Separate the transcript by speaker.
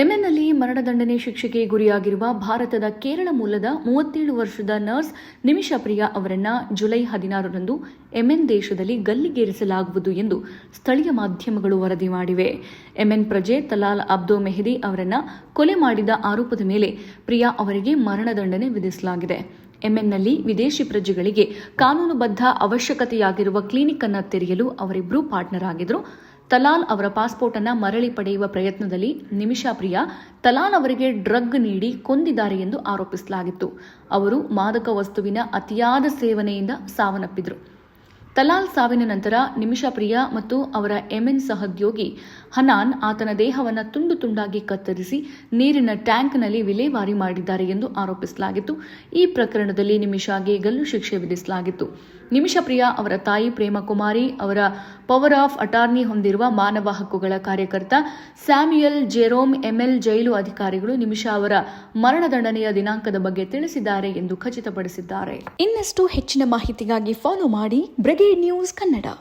Speaker 1: ಯೆಮೆನ್ನಲ್ಲಿ ಮರಣದಂಡನೆ ಶಿಕ್ಷೆಗೆ ಗುರಿಯಾಗಿರುವ ಭಾರತದ ಕೇರಳ ಮೂಲದ 37 ವರ್ಷದ ನರ್ಸ್ ನಿಮಿಷಾ ಪ್ರಿಯಾ ಅವರನ್ನು ಜುಲೈ 16ರಂದು ಯೆಮೆನ್ ದೇಶದಲ್ಲಿ ಗಲ್ಲಿಗೇರಿಸಲಾಗುವುದು ಎಂದು ಸ್ಥಳೀಯ ಮಾಧ್ಯಮಗಳು ವರದಿ ಮಾಡಿವೆ. ಯೆಮೆನ್ ಪ್ರಜೆ ತಲಾಲ್ ಅಬ್ದೋ ಮೆಹದಿ ಅವರನ್ನು ಕೊಲೆ ಮಾಡಿದ ಆರೋಪದ ಮೇಲೆ ಪ್ರಿಯಾ ಅವರಿಗೆ ಮರಣದಂಡನೆ ವಿಧಿಸಲಾಗಿದೆ. ಯೆಮೆನ್ನಲ್ಲಿ ವಿದೇಶಿ ಪ್ರಜೆಗಳಿಗೆ ಕಾನೂನುಬದ್ಧ ಅವಶ್ಯಕತೆಯಾಗಿರುವ ಕ್ಲಿನಿಕ್ ಅನ್ನು ತೆರೆಯಲು ಅವರಿಬ್ಬರು ಪಾರ್ಟ್ನರ್ ಆಗಿದ್ದರು. ತಲಾಲ್ ಅವರ ಪಾಸ್ಪೋರ್ಟ್ ಅನ್ನು ಮರಳಿ ಪಡೆಯುವ ಪ್ರಯತ್ನದಲ್ಲಿ ನಿಮಿಷಾ ಪ್ರಿಯಾ ತಲಾಲ್ ಅವರಿಗೆ ಡ್ರಗ್ ನೀಡಿ ಕೊಂದಿದ್ದಾರೆ ಎಂದು ಆರೋಪಿಸಲಾಗಿತ್ತು. ಅವರು ಮಾದಕ ವಸ್ತುವಿನ ಅತಿಯಾದ ಸೇವನೆಯಿಂದ ಸಾವನ್ನಪ್ಪಿದರು. ತಲಾಲ್ ಸಾವಿನ ನಂತರ ನಿಮಿಷಾ ಪ್ರಿಯಾ ಮತ್ತು ಅವರ ಯೆಮೆನ್ ಸಹೋದ್ಯೋಗಿ ಹನಾನ್ ಆತನ ದೇಹವನ್ನು ತುಂಡು ತುಂಡಾಗಿ ಕತ್ತರಿಸಿ ನೀರಿನ ಟ್ಯಾಂಕ್ನಲ್ಲಿ ವಿಲೇವಾರಿ ಮಾಡಿದ್ದಾರೆ ಎಂದು ಆರೋಪಿಸಲಾಗಿತ್ತು. ಈ ಪ್ರಕರಣದಲ್ಲಿ ನಿಮಿಷಾಗೆ ಗಲ್ಲು ಶಿಕ್ಷೆ ವಿಧಿಸಲಾಗಿತ್ತು. ನಿಮಿಷಾ ಪ್ರಿಯಾ ಅವರ ತಾಯಿ ಪ್ರೇಮ ಕುಮಾರಿ ಅವರ ಪವರ್ ಆಫ್ ಅಟಾರ್ನಿ ಹೊಂದಿರುವ ಮಾನವ ಹಕ್ಕುಗಳ ಕಾರ್ಯಕರ್ತ ಸ್ಯಾಮ್ಯುಯಲ್ ಜೆರೋಮ್ ಎಮ್ಎಲ್ ಜೈಲು ಅಧಿಕಾರಿಗಳು ನಿಮಿಷಾ ಅವರ ಮರಣದಂಡನೆಯ ದಿನಾಂಕದ ಬಗ್ಗೆ ತಿಳಿಸಿದ್ದಾರೆ ಎಂದು ಖಚಿತಪಡಿಸಿದ್ದಾರೆ.
Speaker 2: ಇನ್ನಷ್ಟು ಹೆಚ್ಚಿನ ಮಾಹಿತಿಗಾಗಿ ಫಾಲೋ ಮಾಡಿ ಬ್ರಿಗೇಡ್ ನ್ಯೂಸ್ ಕನ್ನಡ.